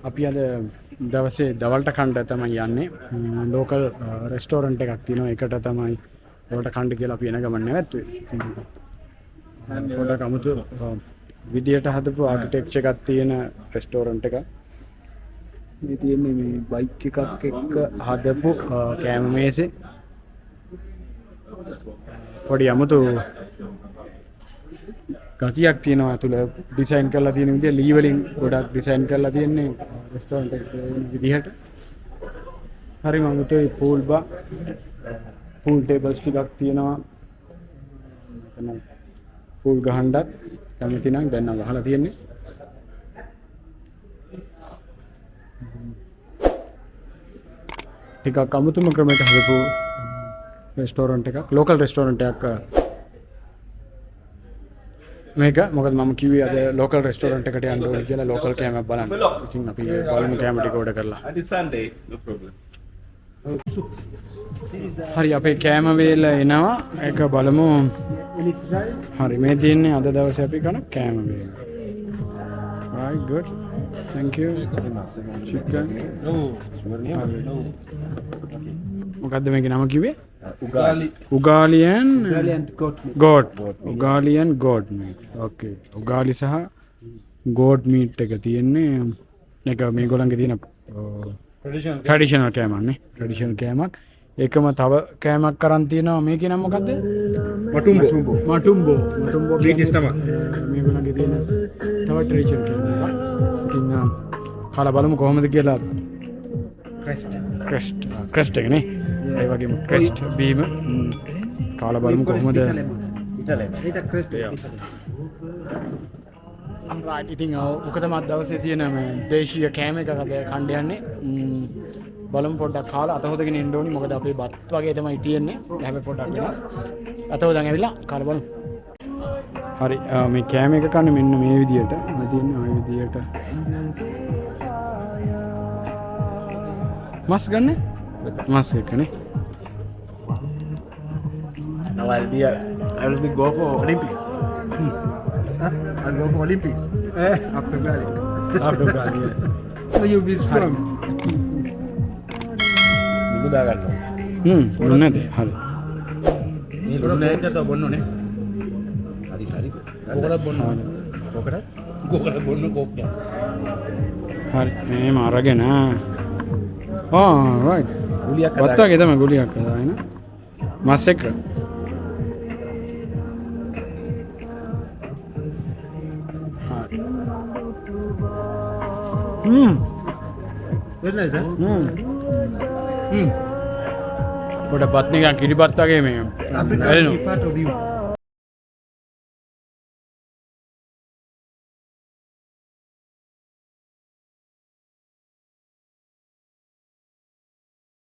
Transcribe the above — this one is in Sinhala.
අපි අද දවසේ දවල්ට කණ්ඩ තමයි යන්නේ. ලෝකල් රෙස්ටෝරන්ට් එකක් තියෙනවා. ඒකට තමයි දවල්ට කණ්ඩ කියලා අපි එන ගමන් නැවැත්තුවේ. පොඩක් අමුතු විදියට හදපු ආකිටෙක්චර් එකක් තියෙන රෙස්ටෝරන්ට් එකක්. මේ තියෙන්නේ මේ බයික් එකක් එක්ක හදපු කෑම මේසේ. පොඩි අමුතු ගතියක් තියෙනවා. ඇතුළ ඩිසයින් කරලා තියෙන විදිය ලී වලින් ගොඩක් ඩිසයින් කරලා තියෙන්නේ රෙස්ටෝරන්ට් එකේ විදිහට. හරිම අමුතුයි. පූල් බා පූල් ටේබල්ස් ටිකක් තියෙනවා. එතන පූල් ගහන්නත් කැමති නම් දැන් නම් වහලා තියෙන්නේ. ටිකක් අමුතුම ක්‍රමයකට හදපු රෙස්ටෝරන්ට් එකක්. ලෝකල් රෙස්ටෝරන්ට් එකක් මේක. මොකද මම කිව්වේ අද ලෝකල් රෙස්ටෝරන්ට් එකට යන්න ඕනේ කියලා ලෝකල් කෑමක් බලන්න. ඉතින් අපි බලමු කෑම ටික ඕඩර් කරලා. Sunday, no problem. හරි අපේ කෑම වේල එනවා. ඒක බලමු. හරි මේ තියෙන්නේ අද දවසේ අපි කරන කෑම වේල. Right, good. Thank you. Chicken. මොකද්ද මේකේ නම කිව්වේ? Ugali and goat. Ugali and goat meat. Okay. Ugali සහ goat meat එක තියෙන්නේ. මේක මේගොල්ලන්ගේ තියෙන ට්‍රැඩිෂනල් කෑමක් නේ. ට්‍රැඩිෂනල් කෑමක්. ඒකම තව කෑමක් කරන් තියෙනවා. මේකේ නම මොකද්ද? මටුම්බෝ. meat is stomach. මේගොල්ලන්ගේ තියෙන තව ට්‍රැඩිෂනල් කෑමක්. ඉතින් කාලා බලමු කොහොමද කියලා. ක්‍රෙස්ට් එක නේ. ඒ වගේම ක්‍රෙස්ට් බීම කාලා බලමු කොහොමද. right ඉතින් ඔක තමයි දවසේ තියෙන මේ දේශීය කෑම එකක් අද කණ්ඩ යන්නේ. බලමු පොඩ්ඩක් කාලා අත හොදගෙන ඉන්න ඕනි. මොකද අපේ බත් වගේ තමයි තියෙන්නේ. හැබැයි පොඩ්ඩක් වෙනස්. අත හොදන් ඇවිල්ලා කාලා බලමු. හරි මේ කෑම එක කන්නේ මෙන්න මේ විදියට. මම තියන්නේ ওই විදියට. මස් ගන්න? මස් එකනේ. Now I will be go for Olympics. I'll go for Olympics. After Ugali. After Ugali. So you'll be strong. Ibu dah kan? Mana deh? Hal. Ini lu naik atau bono nih? Hari-hari. Kokra bono. Kokra bono koknya. Hal. Marah kan? Oh, right. Guliak. Batta kita mah guliak kada, है ना? Masek. Very nice, huh? පොඩ බත් නිකන් කිරි බත් වගේ මේ. Africa is part of you.